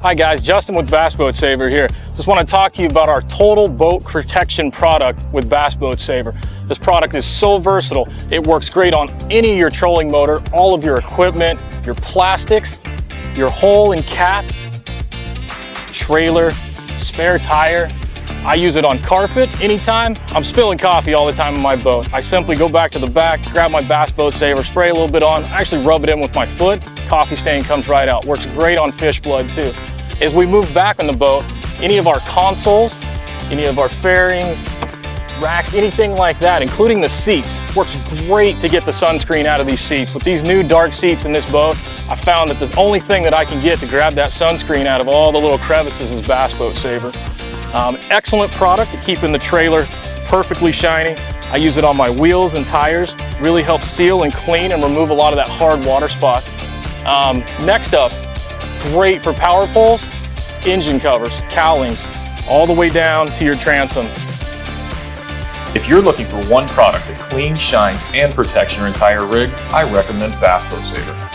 Hi guys, Justin with Bass Boat Saver here. Just want to talk to you about our total boat protection product with Bass Boat Saver. This product is so versatile. It works great on any of your trolling motor, all of your equipment, your plastics, your hull and cap, trailer, spare tire. I use it on carpet anytime. I'm spilling coffee all the time in my boat. I simply go back to the back, grab my Bass Boat Saver, spray a little bit on, actually rub it in with my foot. Coffee stain comes right out. Works great on fish blood too. As we move back on the boat, any of our consoles, any of our fairings, racks, anything like that, including the seats, works great to get the sunscreen out of these seats. With these new dark seats in this boat, I found that the only thing that I can get to grab that sunscreen out of all the little crevices is Bass Boat Saver. Excellent product at keeping the trailer perfectly shiny. I use it on my wheels and tires. Really helps seal and clean and remove a lot of that hard water spots. Next up, great for power poles, engine covers, cowlings, all the way down to your transom. If you're looking for one product that cleans, shines, and protects your entire rig, I recommend Bass Boat Saver.